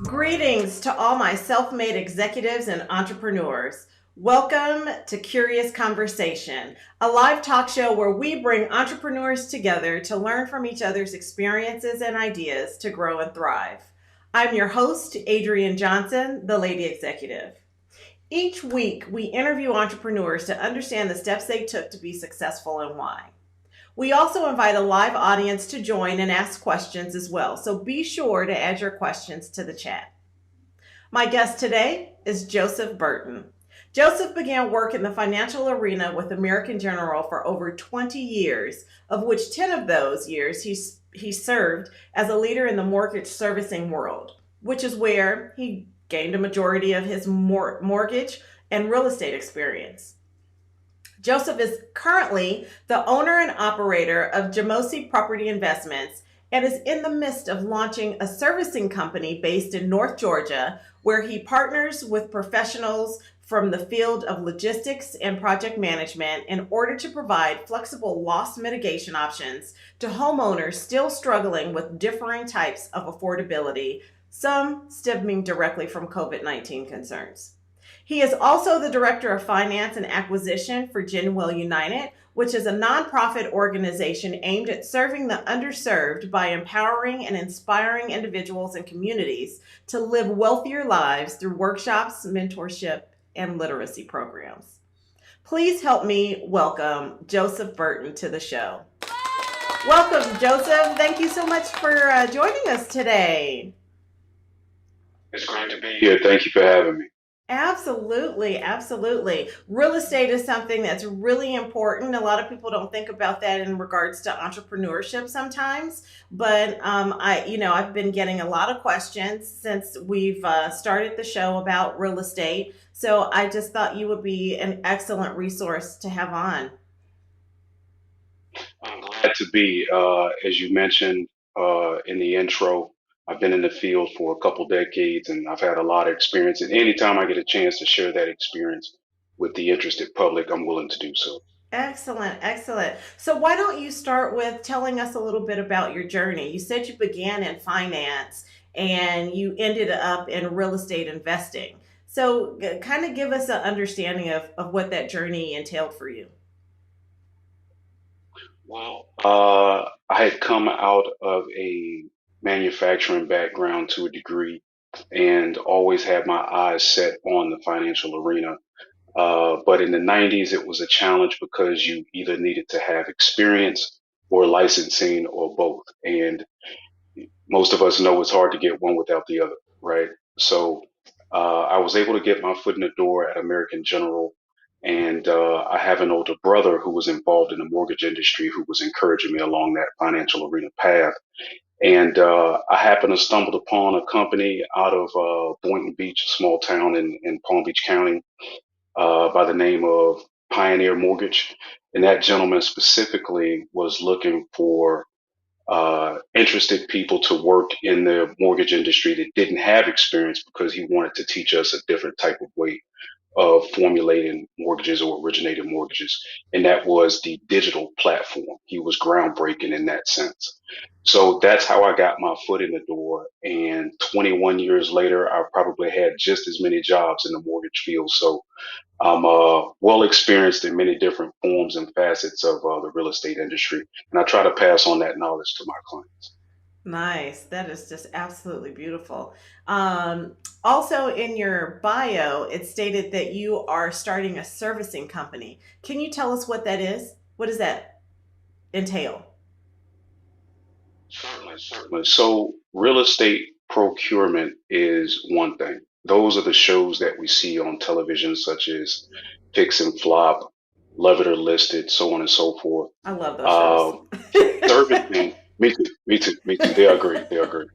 Greetings to all my self-made executives and entrepreneurs. Welcome to Curious Conversation, a live talk show where we bring entrepreneurs together to learn from each other's experiences and ideas to grow and thrive. I'm your host, Adrienne Johnson, the Lady Executive. Each week, we interview entrepreneurs to understand the steps they took to be successful and why. We also invite a live audience to join and ask questions as well, so be sure to add your questions to the chat. My guest today is Joseph Burton. Joseph began work in the financial arena with American General for over 20 years, of which 10 of those years he served as a leader in the mortgage servicing world, which is where he gained a majority of his mortgage and real estate experience. Joseph is currently the owner and operator of Jimosi Property Investments and is in the midst of launching a servicing company based in North Georgia, where he partners with professionals from the field of logistics and project management in order to provide flexible loss mitigation options to homeowners still struggling with differing types of affordability, some stemming directly from COVID-19 concerns. He is also the Director of Finance and Acquisition for Genwell United, which is a nonprofit organization aimed at serving the underserved by empowering and inspiring individuals and communities to live wealthier lives through workshops, mentorship, and literacy programs. Please help me welcome Joseph Burton to the show. Welcome, Joseph. Thank you so much for joining us today. It's great to be here. Thank you for having me. Absolutely, absolutely. Real estate is something that's really important. A lot of people don't think about that in regards to entrepreneurship sometimes, but I've been getting a lot of questions since we've started the show about real estate. So I just thought you would be an excellent resource to have on. I'm glad to be. As you mentioned in the intro, I've been in the field for a couple decades and I've had a lot of experience. And anytime I get a chance to share that experience with the interested public, I'm willing to do so. Excellent, excellent. So why don't you start with telling us a little bit about your journey? You said you began in finance and you ended up in real estate investing. So kind of give us an understanding of what that journey entailed for you. Well, I had come out of a manufacturing background to a degree and always had my eyes set on the financial arena. But in the 90s, it was a challenge because you either needed to have experience or licensing or both. And most of us know it's hard to get one without the other, right? So I was able to get my foot in the door at American General. And I have an older brother who was involved in the mortgage industry who was encouraging me along that financial arena path. And I happened to stumble upon a company out of Boynton Beach, a small town in Palm Beach County, by the name of Pioneer Mortgage. And that gentleman specifically was looking for interested people to work in the mortgage industry that didn't have experience because he wanted to teach us a different type of way of formulating mortgages or originating mortgages. And that was the digital platform. He was groundbreaking in that sense. So that's how I got my foot in the door. And 21 years later, I probably had just as many jobs in the mortgage field. So I'm well experienced in many different forms and facets of the real estate industry. And I try to pass on that knowledge to my clients. Nice. That is just absolutely beautiful. Also, in your bio, it stated that you are starting a servicing company. Can you tell us what that is? What does that entail? Certainly, certainly. So, real estate procurement is one thing. Those are the shows that we see on television, such as Fix and Flop, Love It or Listed, so on and so forth. I love those shows. Uh, Servicing, me too, me too, me too. They agree, they agree.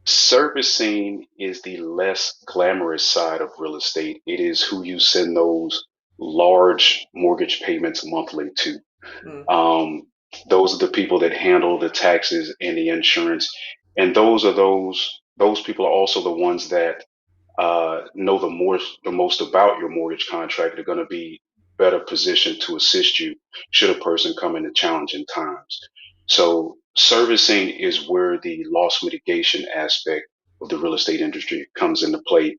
Servicing is the less glamorous side of real estate. It is who you send those large mortgage payments monthly to. Mm, Um, those are the people that handle the taxes and the insurance, and those people are also the ones that know the most about your mortgage contract. They're going to be better positioned to assist you should a person come into challenging times. So servicing is where the loss mitigation aspect of the real estate industry comes into play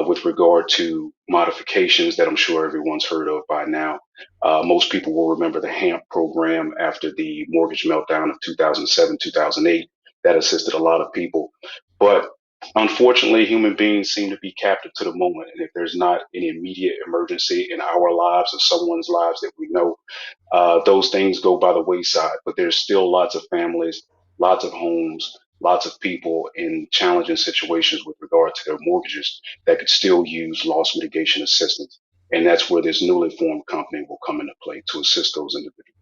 with regard to modifications that I'm sure everyone's heard of by now. Most people will remember the HAMP program after the mortgage meltdown of 2007, 2008. That assisted a lot of people. But unfortunately, human beings seem to be captive to the moment. And if there's not an immediate emergency in our lives or someone's lives that we know, those things go by the wayside. But there's still lots of families, lots of homes, lots of people in challenging situations with regard to their mortgages that could still use loss mitigation assistance. And that's where this newly formed company will come into play to assist those individuals.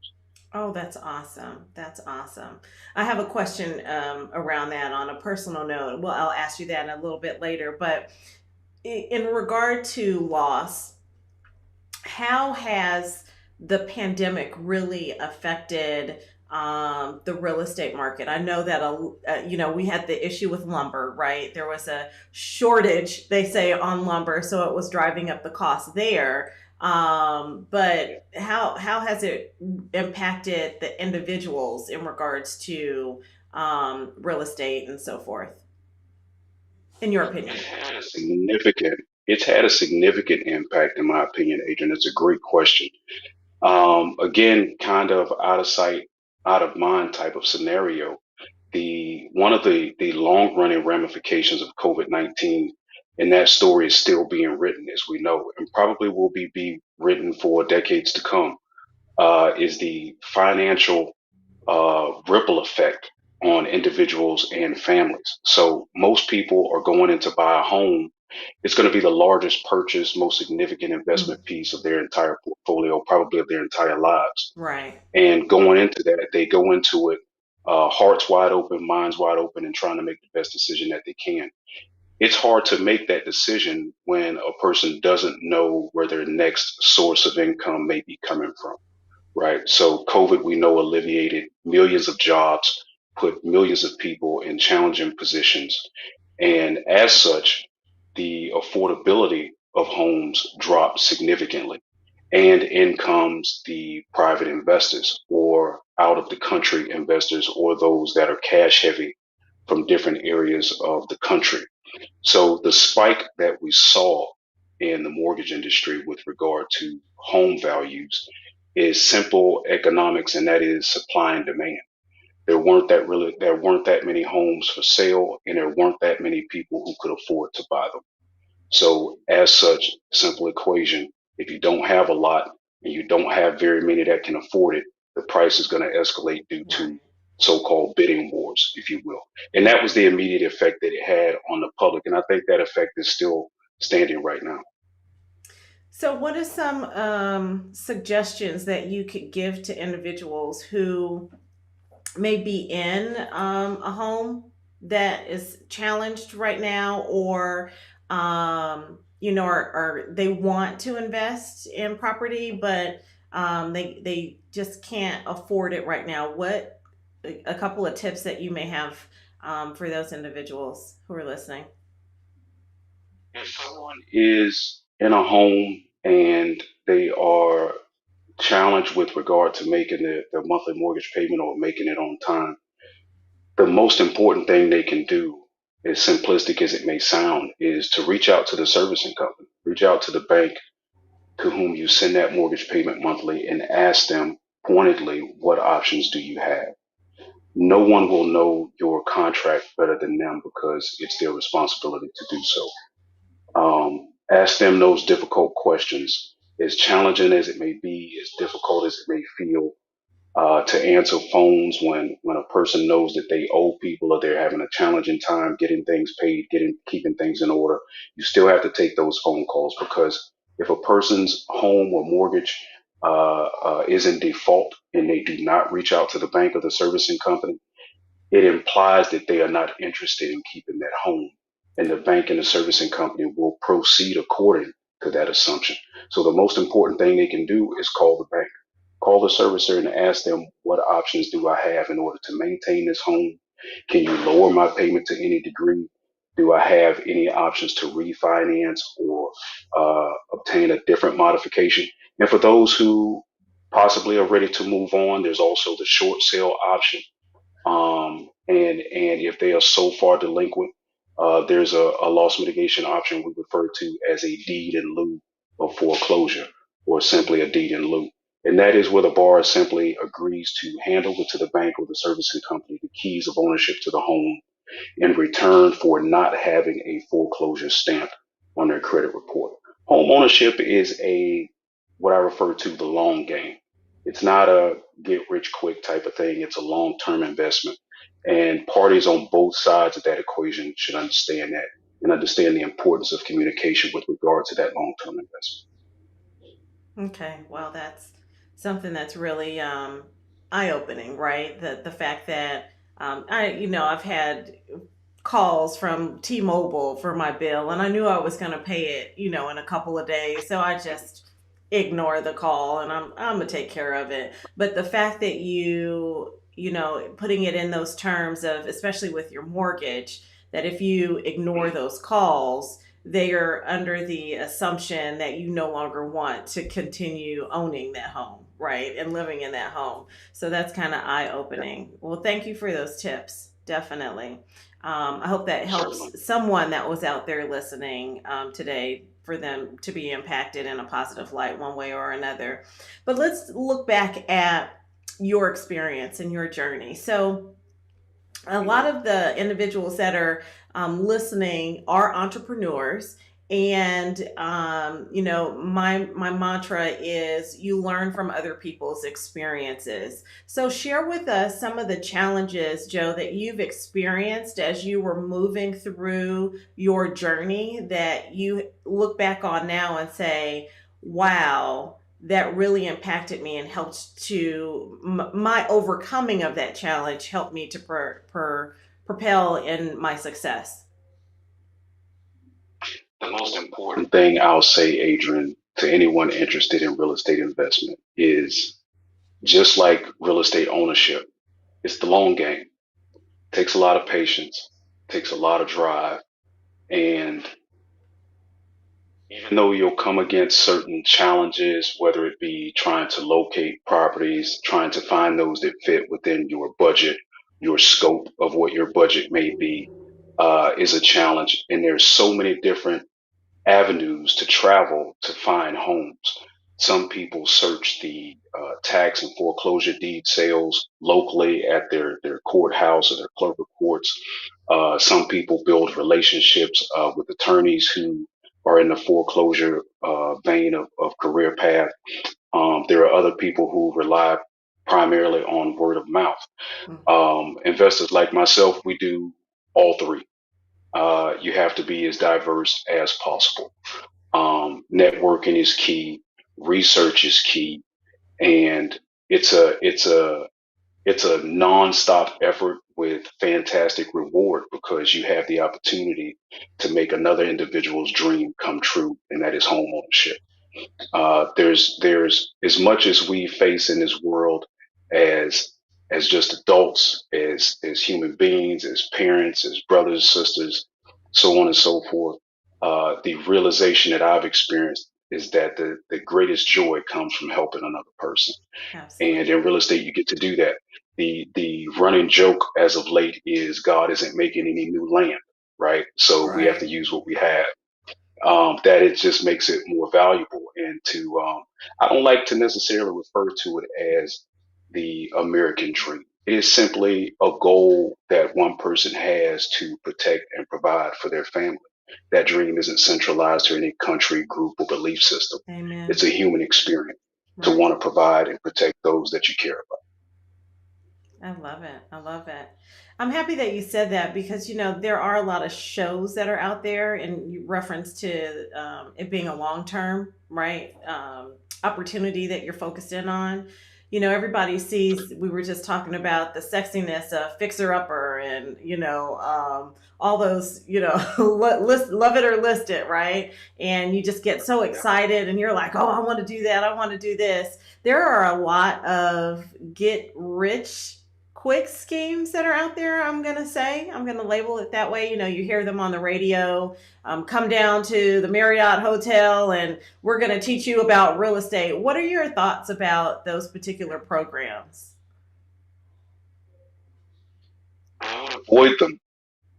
Oh, that's awesome. That's awesome. I have a question around that on a personal note. Well, I'll ask you that in a little bit later. But in regard to loss, how has the pandemic really affected the real estate market? I know that we had the issue with lumber, right? There was a shortage, they say, on lumber, so it was driving up the cost there. But how has it impacted the individuals in regards to real estate and so forth, in your It opinion? had a significant, it's had a significant impact, in my opinion, Adrian. It's a great question. Again, kind of out of sight, out of mind type of scenario. The one of the long running ramifications of COVID-19, and that story is still being written, as we know, and probably will be written for decades to come, is the financial ripple effect on individuals and families. So most people are going in to buy a home. It's going to be the largest purchase, most significant Mm, investment piece of their entire portfolio, probably of their entire lives. right, And going into that, they go into it hearts wide open, minds wide open, and trying to make the best decision that they can. It's hard to make that decision when a person doesn't know where their next source of income may be coming from, right? So COVID, we know, alleviated millions of jobs, put millions of people in challenging positions. And as such, the affordability of homes dropped significantly. And in comes the private investors or out of the country investors or those that are cash heavy from different areas of the country. So the spike that we saw in the mortgage industry with regard to home values is simple economics, and that is supply and demand. There weren't that many homes for sale, and there weren't that many people who could afford to buy them. So as such, simple equation, if you don't have a lot and you don't have very many that can afford it, the price is going to escalate due right. to so-called bidding wars, if you will. And that was the immediate effect that it had on the public. And I think that effect is still standing right now. So, what are some suggestions that you could give to individuals who may be in a home that is challenged right now, or or they want to invest in property, but they just can't afford it right now? What a couple of tips that you may have for those individuals who are listening? If someone is in a home and they are challenged with regard to making the monthly mortgage payment or making it on time, the most important thing they can do, as simplistic as it may sound, is to reach out to the servicing company, reach out to the bank to whom you send that mortgage payment monthly and ask them pointedly, what options do you have? No one will know your contract better than them because it's their responsibility to do so. Ask them those difficult questions. As challenging as it may be, as difficult as it may feel, to answer phones when a person knows that they owe people or they're having a challenging time getting things paid, getting keeping things in order. You still have to take those phone calls because if a person's home or mortgage is in default and they do not reach out to the bank or the servicing company, it implies that they are not interested in keeping that home. And the bank and the servicing company will proceed according to that assumption. So the most important thing they can do is call the bank, call the servicer and ask them, what options do I have in order to maintain this home? Can you lower my payment to any degree? Do I have any options to refinance or obtain a different modification? And for those who possibly are ready to move on, there's also the short sale option. And if they are so far delinquent, there's a loss mitigation option we refer to as a deed in lieu of foreclosure, or simply a deed in lieu. And that is where the borrower simply agrees to hand over to the bank or the servicing company the keys of ownership to the home in return for not having a foreclosure stamp on their credit report. Home ownership is a what I refer to the long game. It's not a get rich quick type of thing. It's a long term investment. And parties on both sides of that equation should understand that and understand the importance of communication with regard to that long term investment. Okay, well, that's something that's really eye opening, right? The fact that I've had calls from T-Mobile for my bill, and I knew I was going to pay it, in a couple of days, so I just ignore the call, and I'm gonna take care of it. But the fact that putting it in those terms of, especially with your mortgage, that if you ignore those calls, they are under the assumption that you no longer want to continue owning that home, right? And living in that home. So that's kind of eye Yeah, opening. Well, thank you for those tips. Definitely. I hope that certainly. helps someone that was out there listening today for them to be impacted in a positive light one way or another. But let's look back at your experience and your journey. So, a lot Mhm. of the individuals that are listening are entrepreneurs, and my mantra is you learn from other people's experiences. So share with us some of the challenges, Joe, that you've experienced as you were moving through your journey that you look back on now and say, wow, that really impacted me and helped to my overcoming of that challenge helped me to propel in my success. The most important thing I'll say, Adrian, to anyone interested in real estate investment is just like real estate ownership, it's the long game. It takes a lot of patience, takes a lot of drive. And even though you'll come against certain challenges, whether it be trying to locate properties, trying to find those that fit within your budget, your scope of what your budget may be, is a challenge. And there's so many different avenues to travel to find homes. Some people search the tax and foreclosure deed sales locally at their courthouse or their clerk of courts. Some people build relationships with attorneys who are in the foreclosure vein of career path. There are other people who rely primarily on word of mouth. Investors like myself, we do all three. You have to be as diverse as possible. Networking is key, research is key, and it's a it's a it's a nonstop effort with fantastic reward because you have the opportunity to make another individual's dream come true, and that is home ownership. There's as much as we face in this world as as just adults, as human beings, as parents, as brothers, sisters, so on and so forth. The realization that I've experienced is that the greatest joy comes from helping another person. And in Absolutely. real estate, you get to do that. The running joke as of late is God isn't making any new land, right? So we have to Right. use what we have. That it just makes it more valuable. And to, I don't like to necessarily refer to it as the American dream. It is simply a goal that one person has to protect and provide for their family. That dream isn't centralized to any country, group, or belief system. Amen. It's a human experience to Right. want to provide and protect those that you care about. I love it. I love it. I'm happy that you said that because there are a lot of shows that are out there, and you reference to it being a long term, right, opportunity that you're focused in on. Everybody sees. We were just talking about the sexiness of Fixer Upper, and all those, love it or list it, right? And you just get so Yeah. excited, and you're like, oh, I want to do that. I want to do this. There are a lot of get rich quick schemes that are out there. I'm gonna label it that way. You know, you hear them on the radio. Come down to the Marriott Hotel, and we're gonna teach you about real estate. What are your thoughts about those particular programs? Avoid them,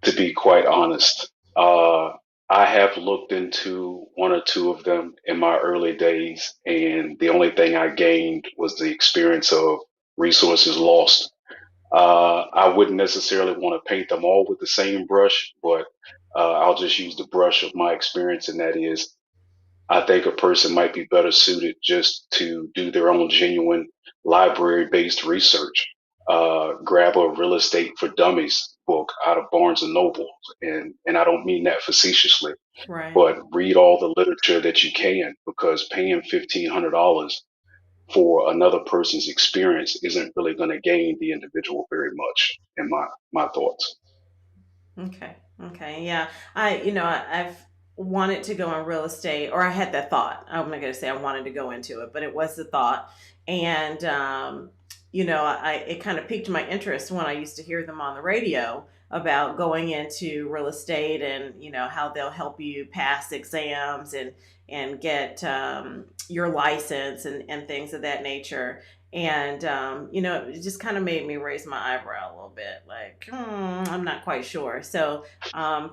to be quite honest. I have looked into one or two of them in my early days, and the only thing I gained was the experience of resources lost. I wouldn't necessarily want to paint them all with the same brush, but I'll just use the brush of my experience, and that is I think a person might be better suited just to do their own genuine library based research. Grab a real estate for dummies book out of Barnes and Noble. And I don't mean that facetiously, Right. but read all the literature that you can because paying $1,500 for another person's experience isn't really going to gain the individual very much in my thoughts. Okay. Okay. Yeah. I've wanted to go in real estate, or I had that thought. I'm not going to say I wanted to go into it, but it was the thought. And, it kind of piqued my interest when I used to hear them on the radio about going into real estate and, how they'll help you pass exams and get your license and things of that nature. And it just kind of made me raise my eyebrow a little bit, like, I'm not quite sure. So,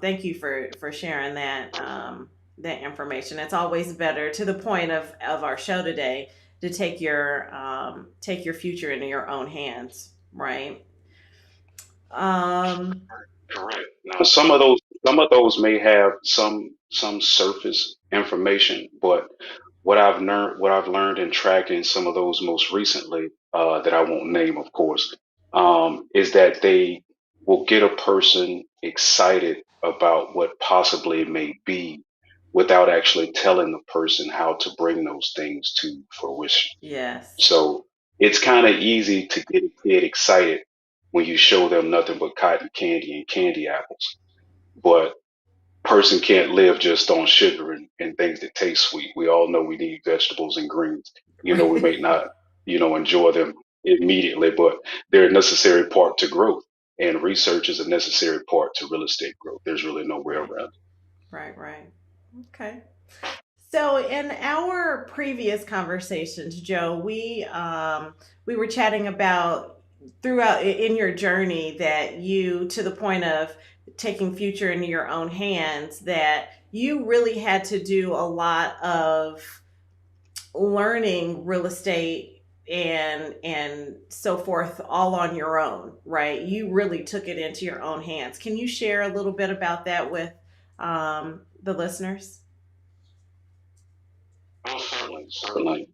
thank you for sharing that information. It's always better, to the point of our show today, to take your future into your own hands, right? Um, Correct. Now, some of those may have some surface information, but what I've learned in tracking some of those most recently, that I won't name, of course, is that they will get a person excited about what possibly may be without actually telling the person how to bring those things to fruition. yes. So it's kind of easy to get a kid excited when you show them nothing but cotton candy and candy apples. But person can't live just on sugar and things that taste sweet. We all know we need vegetables and greens, even though we may not, enjoy them immediately, but they're a necessary part to growth. And research is a necessary part to real estate growth. There's really no way Right. around Right. Right. Okay. So in our previous conversations, Joe, we were chatting about throughout in your journey that you, to the point of taking future into your own hands, that you really had to do a lot of learning real estate and so forth all on your own, right? You really took it into your own hands. Can you share a little bit about that with the listeners? it. Oh, certainly, certainly.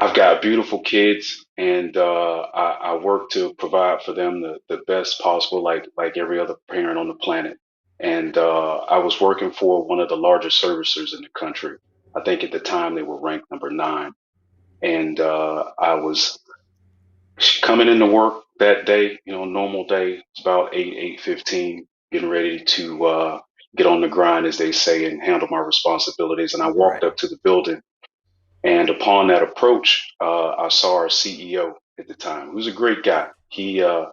I've got beautiful kids, and I work to provide for them the best possible, like every other parent on the planet. And I was working for one of the largest servicers in the country. I think at the time they were ranked number nine, and I was coming into work that day. Normal day. It's about 8:15, getting ready to get on the grind, as they say, and handle my responsibilities. And I walked Right. up to the building, and upon that approach, I saw our CEO at the time, who was a great guy. He had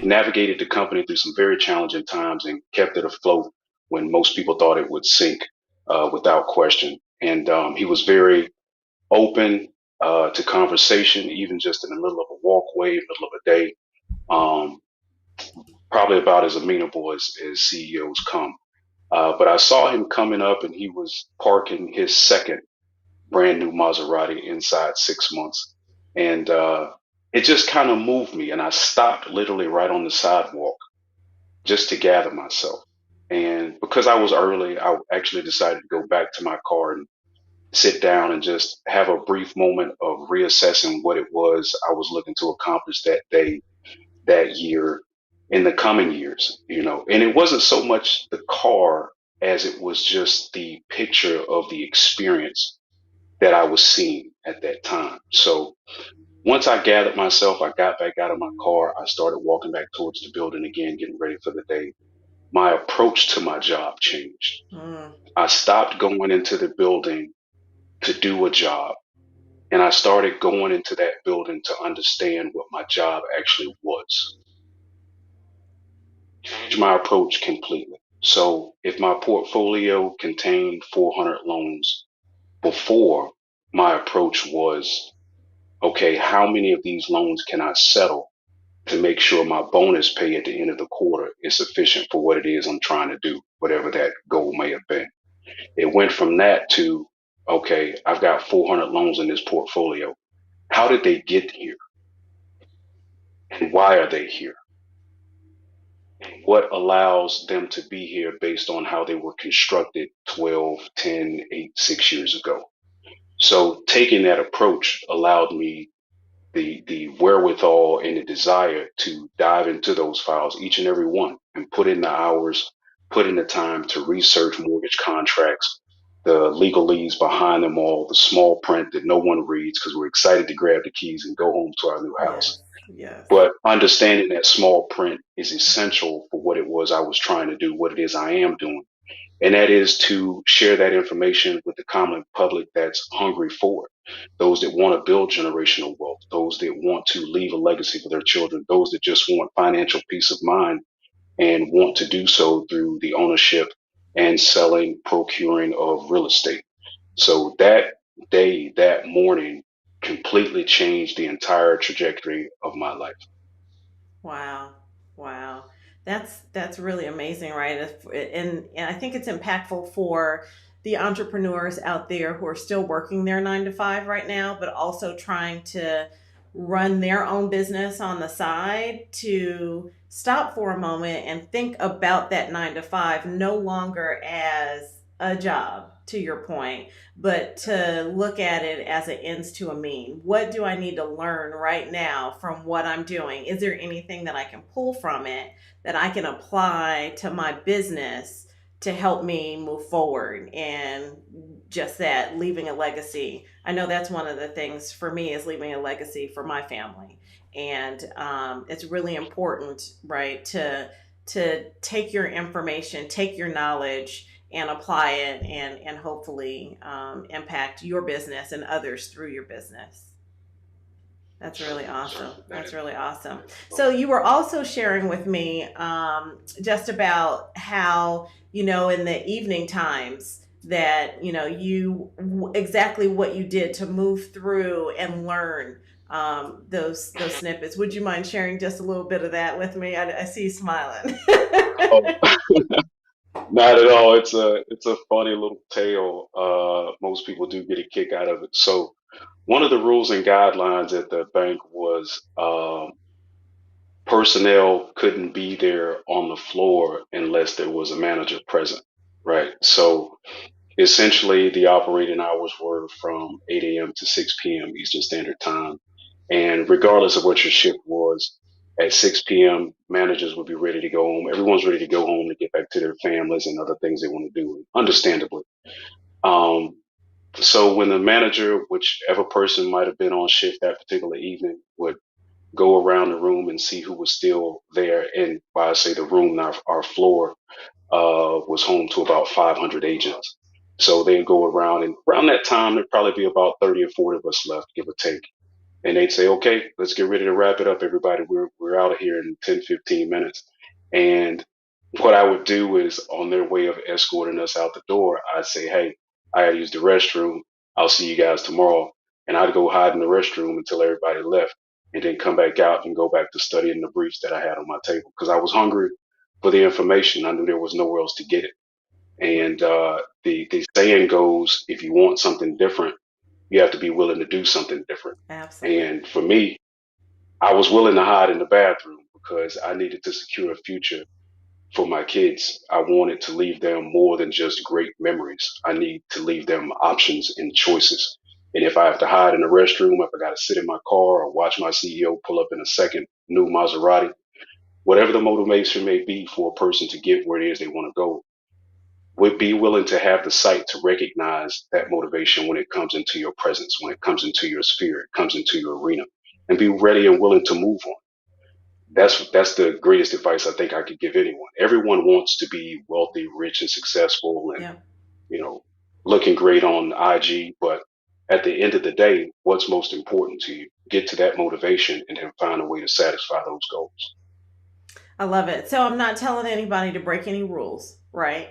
navigated the company through some very challenging times and kept it afloat when most people thought it would sink, without question. And he was very open to conversation, even just in the middle of a walkway, middle of a day. Um, Probably about as amenable as CEOs come. But I saw him coming up, and he was parking his second brand new Maserati inside 6 months. And it just kind of moved me. And I stopped literally right on the sidewalk just to gather myself. And because I was early, I actually decided to go back to my car and sit down and just have a brief moment of reassessing what it was I was looking to accomplish that day, that year, in the coming years. And it wasn't so much the car as it was just the picture of the experience that I was seeing at that time. So once I gathered myself, I got back out of my car. I started walking back towards the building again, getting ready for the day. My approach to my job changed. Mm, I stopped going into the building to do a job, And I started going into that building to understand what my job actually was. Changed my approach completely. So if my portfolio contained 400 loans before, my approach was, okay, how many of these loans can I settle to make sure my bonus pay at the end of the quarter is sufficient for what it is I'm trying to do, whatever that goal may have been. It went from that to, okay, I've got 400 loans in this portfolio. How did they get here? And why are they here? And what allows them to be here based on how they were constructed 12, 10, 8, 6 years ago? So taking that approach allowed me the wherewithal and the desire to dive into those files, each and every one, and put in the hours, put in the time to research mortgage contracts, the legalese behind them all, the small print that no one reads because we're excited to grab the keys and go home to our new Yes, house. yes. But understanding that small print is essential for what it was I was trying to do, what it is I am doing. And that is to share that information with the common public that's hungry for it. Those that want to build generational wealth, those that want to leave a legacy for their children, those that just want financial peace of mind and want to do so through the ownership and selling, procuring of real estate. So that day, that morning, completely changed the entire trajectory of my life. Wow. Wow. That's really amazing, right? And I think it's impactful for the entrepreneurs out there who are still working their 9 to 5 right now, but also trying to run their own business on the side, to stop for a moment and think about that 9 to 5 no longer as a job, to your point, but to look at it as an ends to a mean. What do I need to learn right now from what I'm doing? Is there anything that I can pull from it that I can apply to my business to help me move forward? And just that, leaving a legacy. I know that's one of the things for me, is leaving a legacy for my family. And it's really important, right, to take your information, take your knowledge, and apply it, and hopefully impact your business and others through your business. That's really So awesome. that That's is, really awesome. that is So most you were also sharing with me just about how, in the evening times, that exactly what you did to move through and learn those snippets. Would you mind sharing just a little bit of that with me? I see you smiling. oh, not at all. It's a funny little tale. Most people do get a kick out of it. So one of the rules and guidelines at the bank was personnel couldn't be there on the floor unless there was a manager present, right? So essentially, the operating hours were from 8 a.m. to 6 p.m. Eastern Standard Time. And regardless of what your shift was, at 6 p.m., managers would be ready to go home. Everyone's ready to go home to get back to their families and other things they want to do, understandably. Um, so when the manager, whichever person might have been on shift that particular evening, would go around the room and see who was still there, and by I say the room, our floor was home to about 500 agents. So they'd go around, and around that time, there'd probably be about 30 or 40 of us left, give or take. And they'd say, okay, let's get ready to wrap it up, everybody. We're out of here in 10, 15 minutes. And what I would do is, on their way of escorting us out the door, I'd say, hey, I gotta use the restroom. I'll see you guys tomorrow. And I'd go hide in the restroom until everybody left, and then come back out and go back to studying the briefs that I had on my table because I was hungry for the information. I knew there was nowhere else to get it. And the saying goes, if you want something different, you have to be willing to do something different. Absolutely. And for me, I was willing to hide in the bathroom because I needed to secure a future for my kids. I wanted to leave them more than just great memories. I need to leave them options and choices. And if I have to hide in the restroom, if I got to sit in my car or watch my CEO pull up in a second new Maserati, whatever the motivation may be for a person to get where it is they want to go, would be willing to have the sight to recognize that motivation when it comes into your presence, when it comes into your sphere, it comes into your arena, and be ready and willing to move on. That's the greatest advice I think I could give anyone. Everyone wants to be wealthy, rich, and successful, and Yeah. you know, looking great on IG, but at the end of the day, what's most important to you? Get to that motivation and then find a way to satisfy those goals. I love it. So I'm not telling anybody to break any rules, right?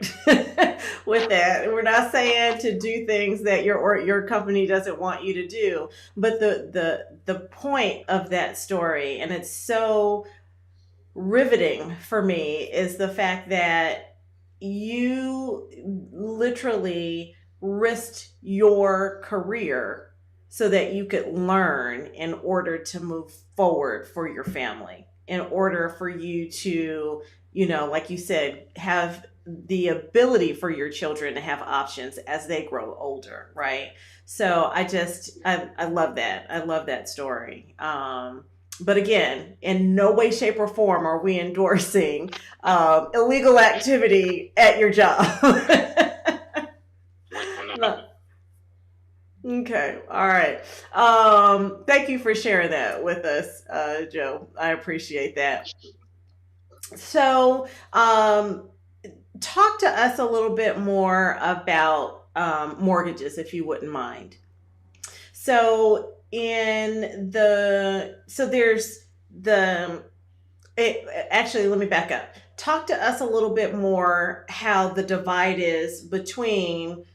With that, we're not saying to do things that your company doesn't want you to do. But the point of that story, and it's so riveting for me, is the fact that you literally risked your career so that you could learn in order to move forward for your family, in order for you to, like you said, have the ability for your children to have options as they grow older, right? So I love that. I love that story. But again, in no way, shape, or form are we endorsing illegal activity at your job. No. Okay, all right. Thank you for sharing that with us, Joe. I appreciate that. So, talk to us a little bit more about mortgages, if you wouldn't mind. So there's the actually, let me back up. Talk to us a little bit more how the divide is between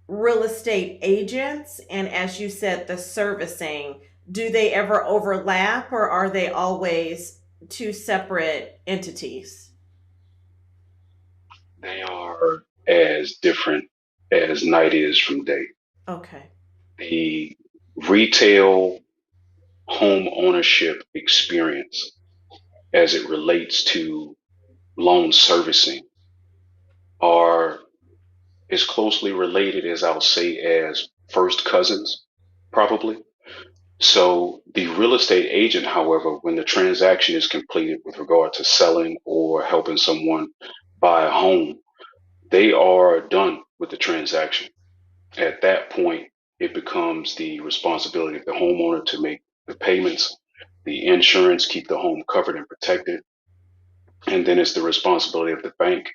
real estate agents and, as you said, the servicing. Do they ever overlap, or are they always two separate entities? They are as different as night is from day. Okay. The retail home ownership experience as it relates to loan servicing are as closely related as I'll say as first cousins, probably. So the real estate agent, however, when the transaction is completed with regard to selling or helping someone buy a home, they are done with the transaction. At that point, it becomes the responsibility of the homeowner to make the payments, the insurance, keep the home covered and protected, and then it's the responsibility of the bank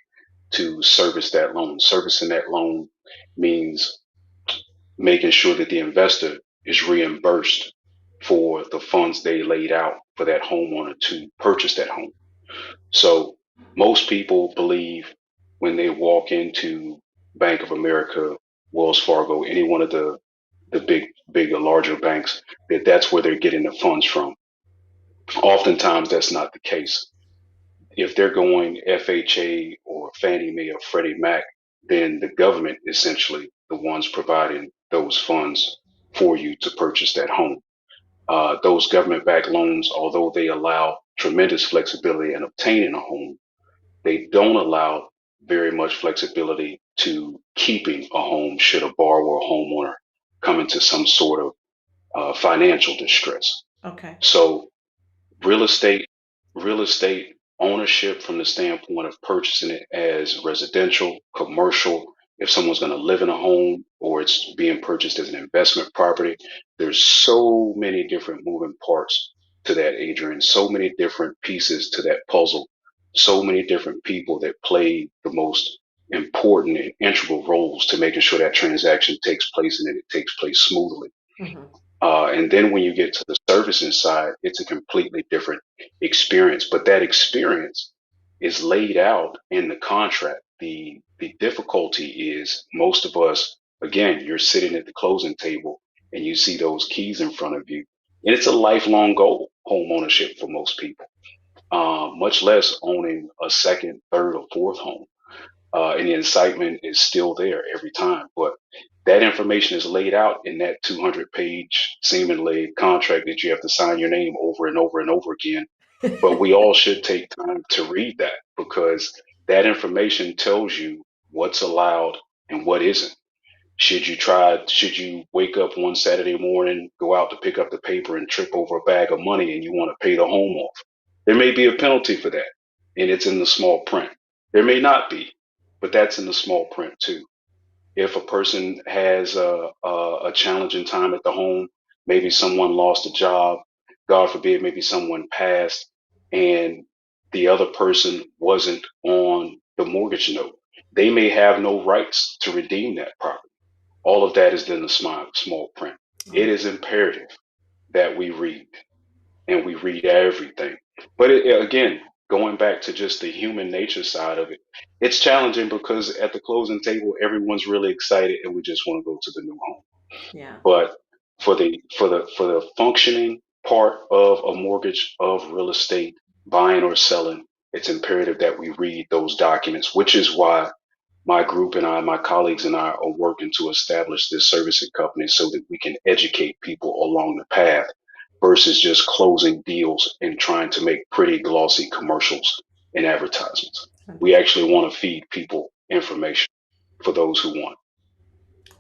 to service that loan. Servicing that loan means making sure that the investor is reimbursed for the funds they laid out for that homeowner to purchase that home. So most people believe when they walk into Bank of America, Wells Fargo, any one of the big or larger banks, that that's where they're getting the funds from. Oftentimes that's not the case. If they're going FHA or Fannie Mae or Freddie Mac, then the government essentially the ones providing those funds for you to purchase that home. Those government-backed loans, although they allow tremendous flexibility in obtaining a home, they don't allow very much flexibility to keeping a home should a borrower or homeowner come into some sort of financial distress. Okay. So real estate real estate ownership from the standpoint of purchasing it as residential, commercial, if someone's going to live in a home or it's being purchased as an investment property, there's so many different moving parts to that, Adrian, so many different pieces to that puzzle, so many different people that play the most important and integral roles to making sure that transaction takes place and that it takes place smoothly. Hmm. And then when you get to the servicing side, it's a completely different experience. But that experience is laid out in the contract. The difficulty is most of us, again, you're sitting at the closing table and you see those keys in front of you. And it's a lifelong goal, home ownership for most people, much less owning a second, third, or fourth home, and the excitement is still there every time. But that information is laid out in that 200-page seemingly contract that you have to sign your name over and over and over again. But we all should take time to read that because that information tells you what's allowed and what isn't. Should you wake up one Saturday morning, go out to pick up the paper and trip over a bag of money and you want to pay the home off? There may be a penalty for that, and it's in the small print. There may not be, but that's in the small print too. If a person has a challenging time at the home, maybe someone lost a job, God forbid, maybe someone passed, and the other person wasn't on the mortgage note, they may have no rights to redeem that property. All of that is in the small print. It Oh, is imperative that we read and we read everything. But again, going back to just the human nature side of it, it's challenging because at the closing table, everyone's really excited and we just want to go to the new home. yeah. But for the functioning part of a mortgage of real estate, buying or selling, it's imperative that we read those documents, which is why my group and I, my colleagues and I are working to establish this servicing company so that we can educate people along the path versus just closing deals and trying to make pretty glossy commercials and advertisements. We Understood. actually want to feed people information for those who want.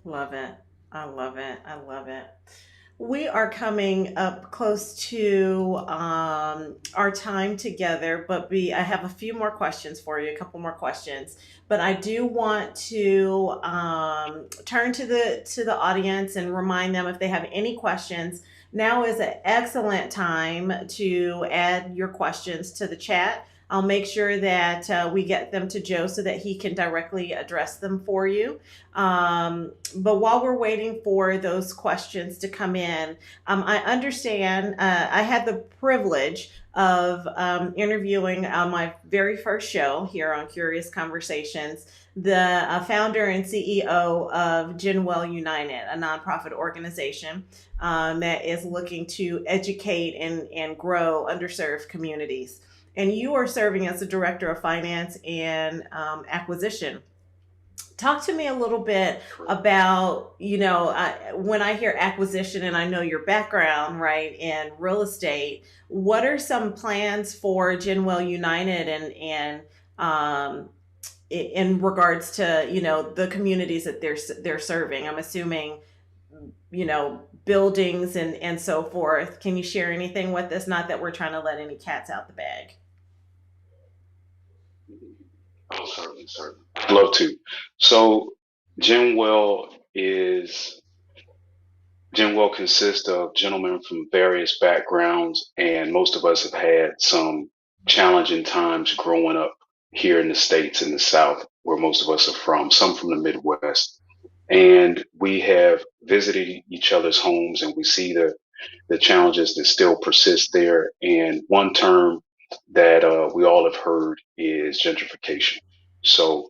Love it. I love it. I love it. We are coming up close to our time together, but I have a few more questions for you, a couple more questions. But I do want to turn to the audience and remind them if they have any questions. Now is an excellent time to add your questions to the chat. I'll make sure that we get them to Joe so that he can directly address them for you. But while we're waiting for those questions to come in, I understand I had the privilege of interviewing on my very first show here on Curious Conversations the founder and CEO of Genwell United, a nonprofit organization that is looking to educate and grow underserved communities. And you are serving as the director of finance and acquisition. Talk to me a little bit about, when I hear acquisition and I know your background, right, in real estate, what are some plans for Genwell United and in regards to, the communities that they're serving? I'm assuming, buildings and so forth. Can you share anything with us? Not that we're trying to let any cats out the bag. Oh, certainly, certainly. I'd love to. So, Genwell is Genwell consists of gentlemen from various backgrounds, and most of us have had some challenging times growing up here in the States in the South, where most of us are from, some from the Midwest. And we have visited each other's homes and we see the challenges that still persist there. And one term that we all have heard is gentrification. So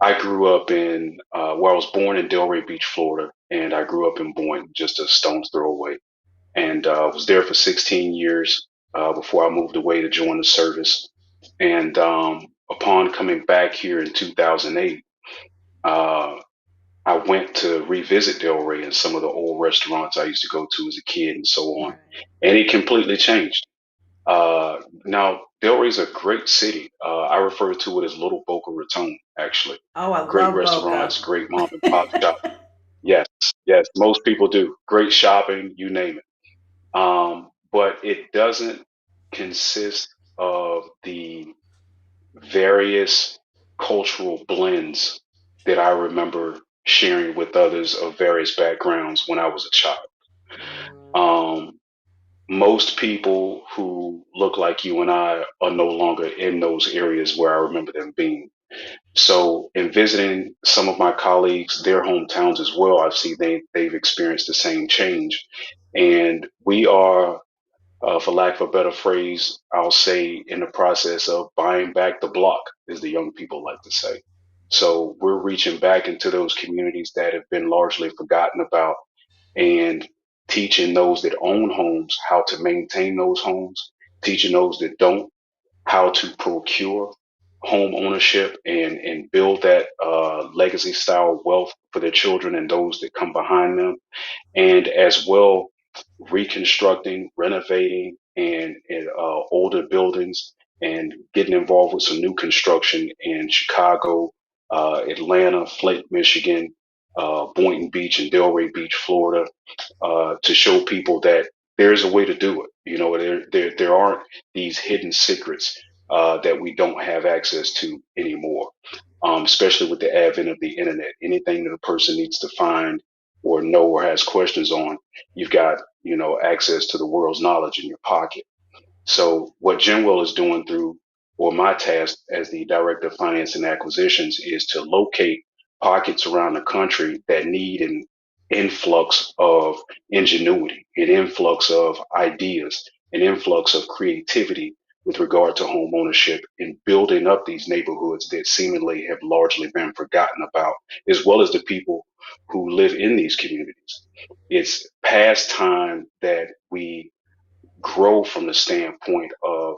I grew up I was born in Delray Beach, Florida, and I grew up in Boynton, just a stone's throw away. And was there for 16 years before I moved away to join the service. And upon coming back here in 2008, uh, I went to revisit Delray and some of the old restaurants I used to go to as a kid and so on. Right. And it completely changed. Now, Delray's a great city. I refer to it as Little Boca Raton, actually. Oh, I Great love restaurants, Boca. great mom and pop shop. Yes, yes, most people do. Great shopping, you name it. But it doesn't consist of the various cultural blends that I remember sharing with others of various backgrounds when I was a child. Mm, Um, Most people who look like you and I are no longer in those areas where I remember them being. So, in visiting some of my colleagues, their hometowns as well, I see they've experienced the same change, and we are, for lack of a better phrase, I'll say, in the process of buying back the block, as the young people like to say. So, we're reaching back into those communities that have been largely forgotten about and teaching those that own homes how to maintain those homes, teaching those that don't how to procure home ownership and build that legacy style wealth for their children and those that come behind them, and as well reconstructing, renovating, and older buildings and getting involved with some new construction in Chicago, Atlanta, Flint, Michigan, Boynton Beach, and Delray Beach, Florida, to show people that there's a way to do it. You know, there aren't these hidden secrets that we don't have access to anymore, especially with the advent of the internet. Anything that a person needs to find or know or has questions on, you've got, access to the world's knowledge in your pocket. So what Genwell is doing through, or my task as the director of finance and acquisitions, is to locate pockets around the country that need an influx of ingenuity, an influx of ideas, an influx of creativity with regard to home ownership and building up these neighborhoods that seemingly have largely been forgotten about, as well as the people who live in these communities. It's past time that we grow from the standpoint of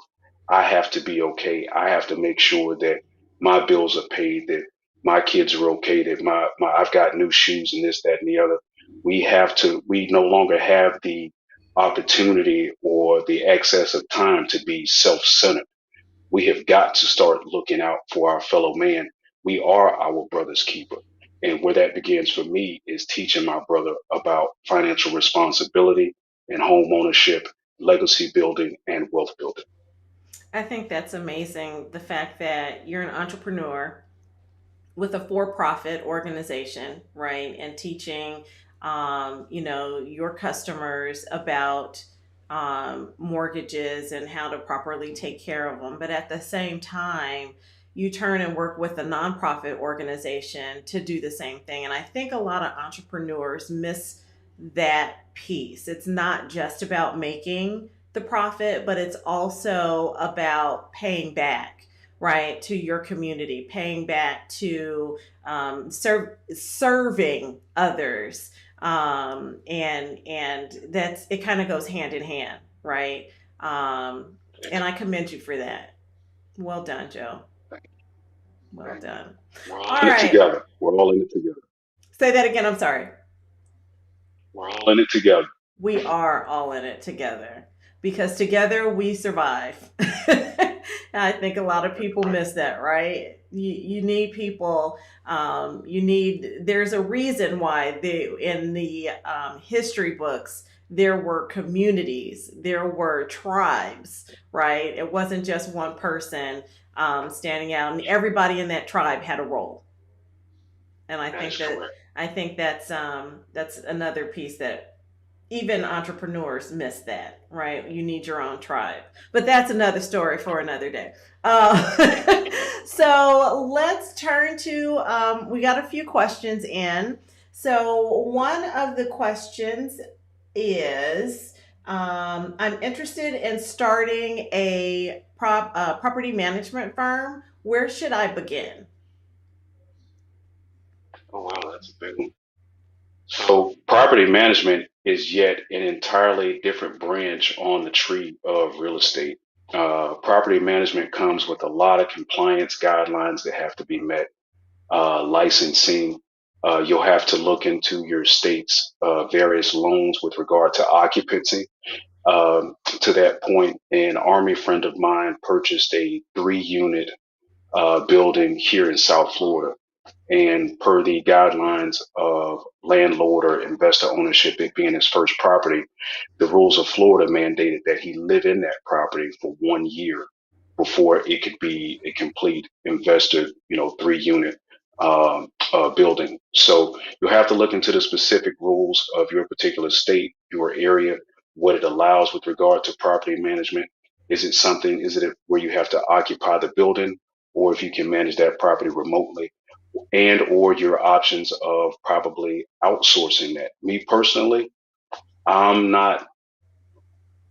I have to be okay. I have to make sure that my bills are paid, that my kids are okay, that my I've got new shoes and this, that, and the other. We no longer have the opportunity or the excess of time to be self-centered. We have got to start looking out for our fellow man. We are our brother's keeper. And where that begins for me is teaching my brother about financial responsibility and home ownership, legacy building, and wealth building. I think that's amazing. The fact that you're an entrepreneur with a for-profit organization, right, and teaching, your customers about mortgages and how to properly take care of them. But at the same time, you turn and work with a nonprofit organization to do the same thing. And I think a lot of entrepreneurs miss that piece. It's not just about making the profit, but it's also about paying back, right, to your community, paying back to serving others, and that's it. Kind of goes hand in hand, right? And I commend you for that. Well done, Joe. Well done. We're all All in it right, together. We're all in it together. say that again. I'm sorry. We're all in it together. We are all in it together because together we survive. I think a lot of people Right. miss that, right? You need people. There's a reason why in the history books, there were communities, there were tribes, right? It wasn't just one person standing out, and everybody in that tribe had a role. And That is correct. I think that's another piece that even entrepreneurs miss that, right? You need your own tribe. But that's another story for another day. So let's turn to, we got a few questions in. So one of the questions is I'm interested in starting a property management firm. Where should I begin? Oh, wow, that's a big one. So, property management is yet an entirely different branch on the tree of real estate. Property management comes with a lot of compliance guidelines that have to be met, licensing. You'll have to look into your state's various loans with regard to occupancy. To that point, an Army friend of mine purchased a 3 unit building here in South Florida. And per the guidelines of landlord or investor ownership, it being his first property, the rules of Florida mandated that he live in that property for 1 year before it could be a complete investor, 3 unit building. So you have to look into the specific rules of your particular state, your area, what it allows with regard to property management. Is it where you have to occupy the building, or if you can manage that property remotely? And or your options of probably outsourcing that. Me personally, I'm not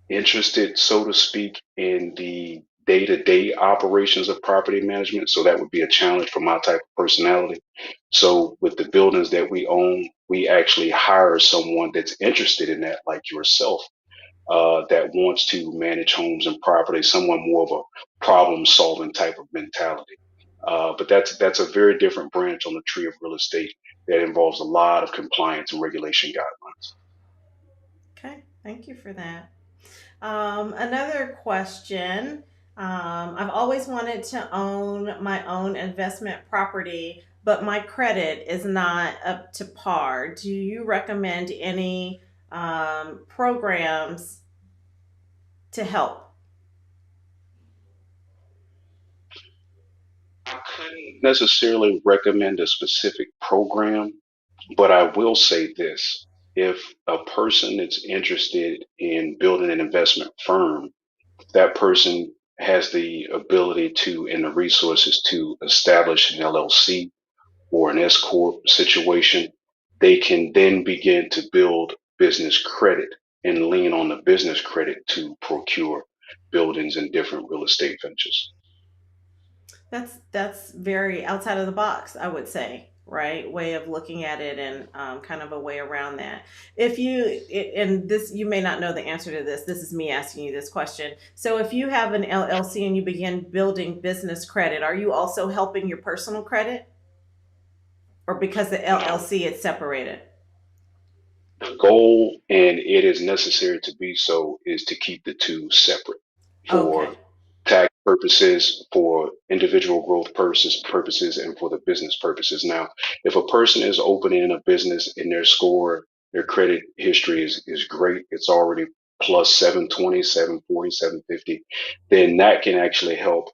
interested, so to speak, in the day-to-day operations of property management. So that would be a challenge for my type of personality. So with the buildings that we own, we actually hire someone that's interested in that, like yourself, that wants to manage homes and property, someone more of a problem-solving type of mentality. But that's a very different branch on the tree of real estate that involves a lot of compliance and regulation guidelines. Okay, thank you for that. Another question. I've always wanted to own my own investment property, but my credit is not up to par. Do you recommend any programs to help? I couldn't necessarily recommend a specific program, but I will say this. If a person is interested in building an investment firm, that person has the ability to and the resources to establish an LLC or an S corp situation, they can then begin to build business credit and lean on the business credit to procure buildings and different real estate ventures. That's very outside of the box, I would say, right? Way of looking at it, and kind of a way around that. If you and this, you may not know the answer to this. This is me asking you this question. So, if you have an LLC and you begin building business credit, are you also helping your personal credit, or because the Now, LLC is separated? the goal, and it is necessary to be so, is to keep the two separate Okay. for tax purposes, for individual growth purposes, and for the business purposes. Now, if a person is opening a business and their score, their credit history is great, it's already plus 720, 740, 750, then that can actually help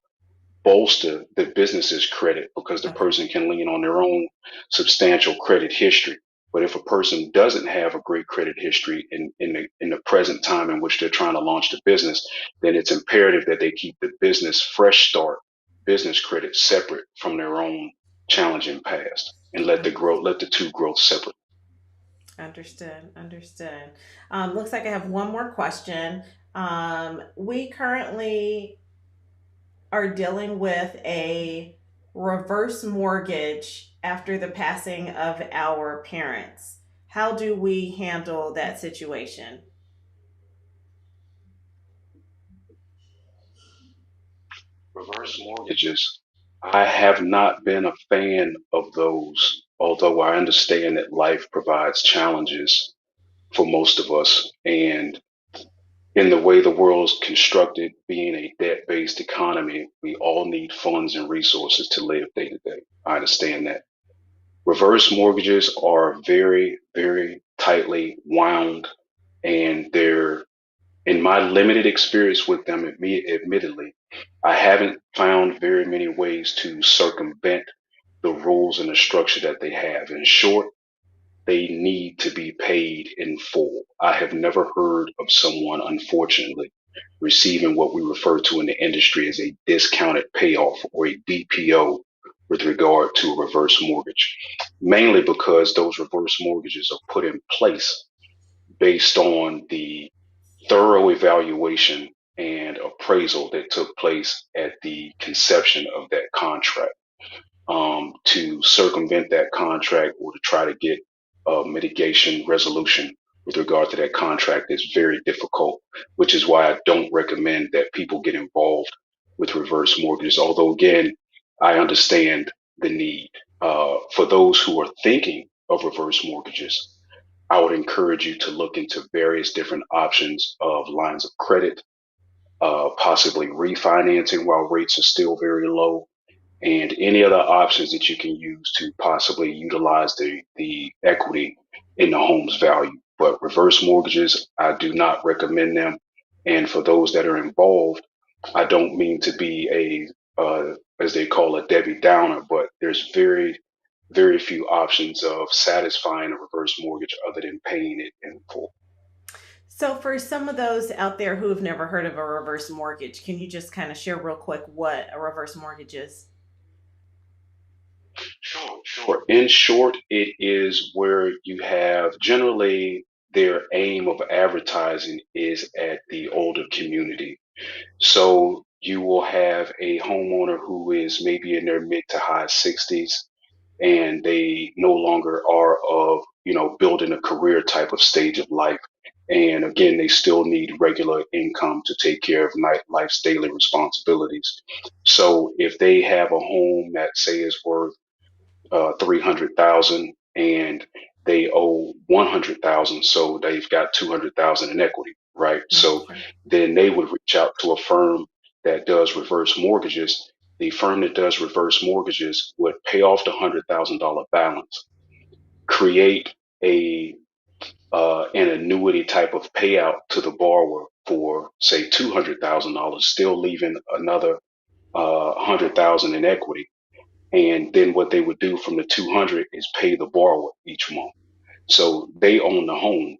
bolster the business's credit because the Okay. person can lean on their own substantial credit history. But if a person doesn't have a great credit history in the present time in which they're trying to launch the business, then it's imperative that they keep the business fresh start business credit separate from their own challenging past and let the two grow separate. Understood. Understood. Looks like I have one more question. We currently are dealing with a reverse mortgage after the passing of our parents. How do we handle that situation? Reverse mortgages. I have not been a fan of those, although I understand that life provides challenges for most of us. And in the way the world is constructed, being a debt based economy, we all need funds and resources to live day to day. I understand that. Reverse mortgages are very, very tightly wound, and they're, in my limited experience with them, admittedly, I haven't found very many ways to circumvent the rules and the structure that they have. In short, they need to be paid in full. I have never heard of someone, unfortunately, receiving what we refer to in the industry as a discounted payoff or a DPO with regard to a reverse mortgage, mainly because those reverse mortgages are put in place based on the thorough evaluation and appraisal that took place at the conception of that contract. To circumvent that contract or to try to get a mitigation resolution with regard to that contract is very difficult, which is why I don't recommend that people get involved with reverse mortgages. Although, again, I understand the need. For those who are thinking of reverse mortgages, I would encourage you to look into various different options of lines of credit, possibly refinancing while rates are still very low, and any other options that you can use to possibly utilize the equity in the home's value. But reverse mortgages, I do not recommend them. And for those that are involved, I don't mean to be as they call a Debbie Downer, but there's very, very few options of satisfying a reverse mortgage other than paying it in full. So, for some of those out there who have never heard of a reverse mortgage, can you just kind of share real quick what a reverse mortgage is? Sure, sure. In short, it is where you have generally their aim of advertising is at the older community. So you will have a homeowner who is maybe in their mid to high 60s and they no longer are of, building a career type of stage of life. And again, they still need regular income to take care of life's daily responsibilities. So if they have a home that say is worth 300,000 and they owe 100,000, so they've got 200,000 in equity, right? So Okay. then they would reach out to a firm that does reverse mortgages. The firm that does reverse mortgages would pay off the $100,000 balance, create a an annuity type of payout to the borrower for say $200,000, still leaving another 100,000 in equity, and then what they would do from the 200 is pay the borrower each month. So they own the home.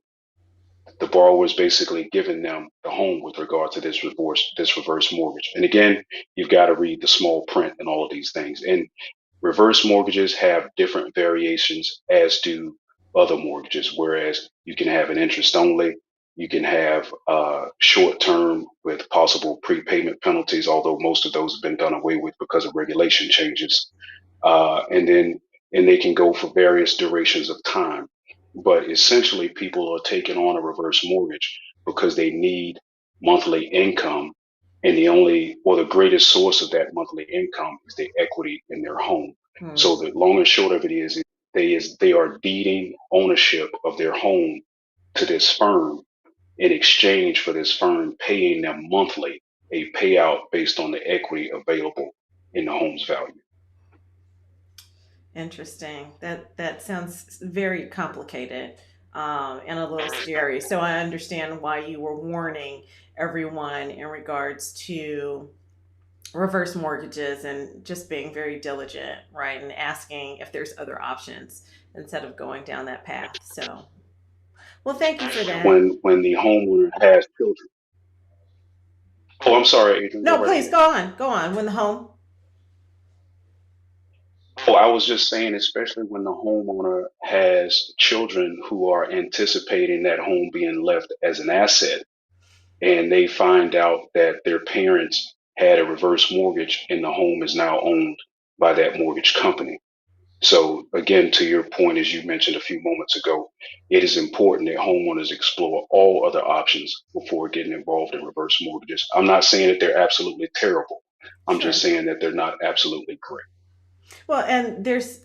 The borrower is basically giving them the home with regard to this reverse mortgage. And again, you've got to read the small print and all of these things. And Reverse mortgages have different variations, as do other mortgages, whereas you can have an interest only, you can have short term with possible prepayment penalties, although most of those have been done away with because of regulation changes. And then and they can go for various durations of time. But essentially, people are taking on a reverse mortgage because they need monthly income, and the only or the greatest source of that monthly income is the equity in their home. Hmm. So the long and short of it is they are deeding ownership of their home to this firm in exchange for this firm paying them monthly a payout based on the equity available in the home's value. Interesting. That sounds very complicated, and a little scary. So I understand why you were warning everyone in regards to reverse mortgages and just being very diligent, right? And asking if there's other options instead of going down that path. So, well, thank you for that. When the homeowner has children. Oh, I'm sorry, Adrian. Go No, right please ahead. go on. Go on. When the home. Oh, I was just saying, especially when the homeowner has children who are anticipating that home being left as an asset, and they find out that their parents had a reverse mortgage and the home is now owned by that mortgage company. So again, to your point, as you mentioned a few moments ago, it is important that homeowners explore all other options before getting involved in reverse mortgages. I'm not saying that they're absolutely terrible. I'm just Sure. saying that they're not absolutely great. Well, and there's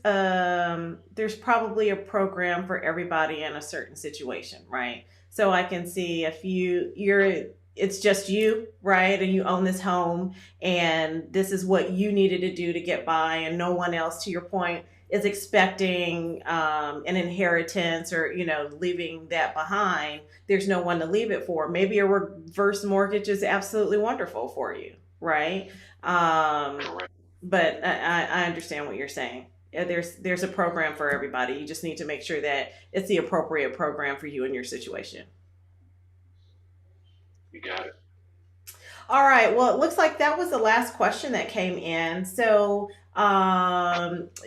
probably a program for everybody in a certain situation, right? So I can see if you're it's just you, right? And you own this home and this is what you needed to do to get by and no one else, to your point, is expecting an inheritance or, leaving that behind. There's no one to leave it for. Maybe a reverse mortgage is absolutely wonderful for you, right? Um, Correct. but I understand what you're saying. Yeah, there's a program for everybody. You just need to make sure that it's the appropriate program for you and your situation. You got it. All right. Well, it looks like that was the last question that came in. So,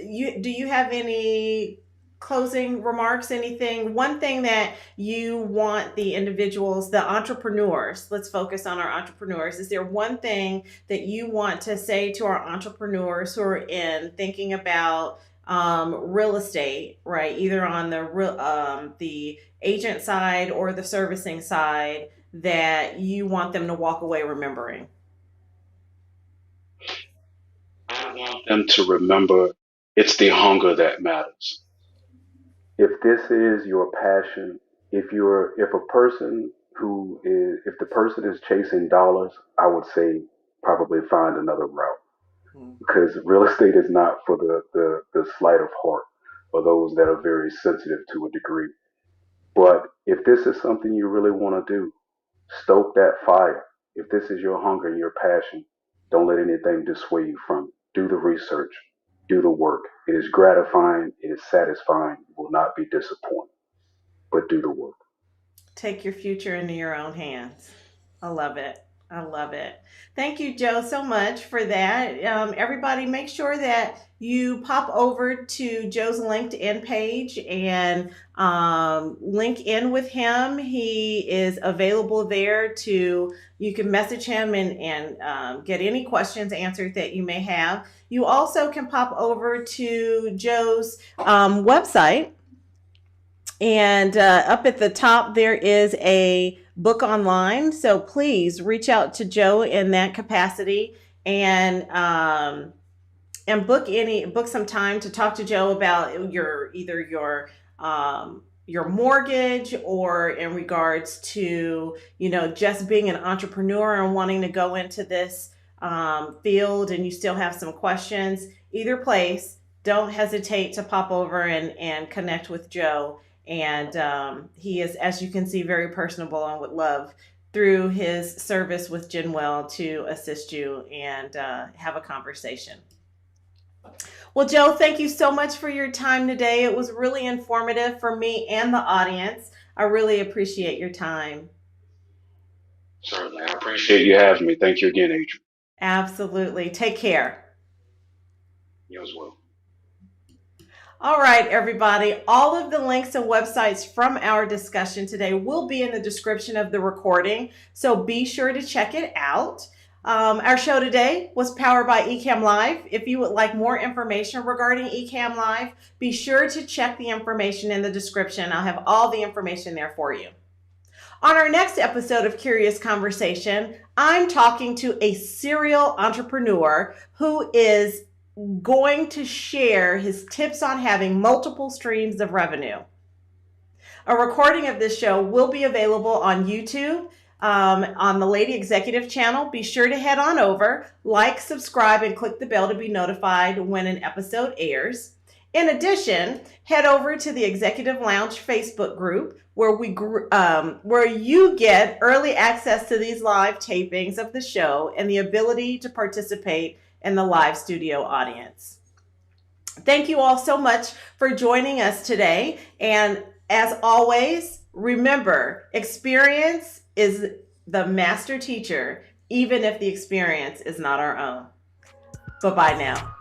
you have any closing remarks? Anything? One thing that you want the individuals, the entrepreneurs. Let's focus on our entrepreneurs. Is there one thing that you want to say to our entrepreneurs who are in thinking about real estate, right? Either on the agent side or the servicing side, that you want them to walk away remembering? I want them to remember it's the hunger that matters. If this is your passion, if a person who is if the person is chasing dollars, I would say probably find another route Hmm. because real estate is not for the sleight of heart or those that are very sensitive to a degree. But if this is something you really want to do, stoke that fire. If this is your hunger and your passion, don't let anything dissuade you from it. Do the research, do the work. It is gratifying, it is satisfying, you will not be disappointed, but do the work. Take your future into your own hands. I love it. I love it. Thank you, Joe, so much for that. Everybody, make sure that you pop over to Joe's LinkedIn page and link in with him. He is available there to, you can message him and get any questions answered that you may have. You also can pop over to Joe's website, and up at the top, there is a book online. So please reach out to Joe in that capacity and book some time to talk to Joe about your mortgage, or in regards to just being an entrepreneur and wanting to go into this field, and you still have some questions. Either place, don't hesitate to pop over and connect with Joe. And he is, as you can see, very personable and would love, through his service with Genwell, to assist you and have a conversation. Well, Joe, thank you so much for your time today. It was really informative for me and the audience. I really appreciate your time. Certainly. I appreciate you having me. Thank you again, Adrian. Absolutely. Take care. You as well. All right, everybody. All of the links and websites from our discussion today will be in the description of the recording, so be sure to check it out. Our show today was powered by Ecamm Live. If you would like more information regarding Ecamm Live, be sure to check the information in the description. I'll have all the information there for you. On our next episode of Curious Conversation, I'm talking to a serial entrepreneur who is going to share his tips on having multiple streams of revenue. A recording of this show will be available on YouTube, on the Lady Executive channel. Be sure to head on over, like, subscribe, and click the bell to be notified when an episode airs. In addition, head over to the Executive Lounge Facebook group where you get early access to these live tapings of the show and the ability to participate in the live studio audience. Thank you all so much for joining us today. And as always, remember, experience is the master teacher, even if the experience is not our own. Bye-bye now.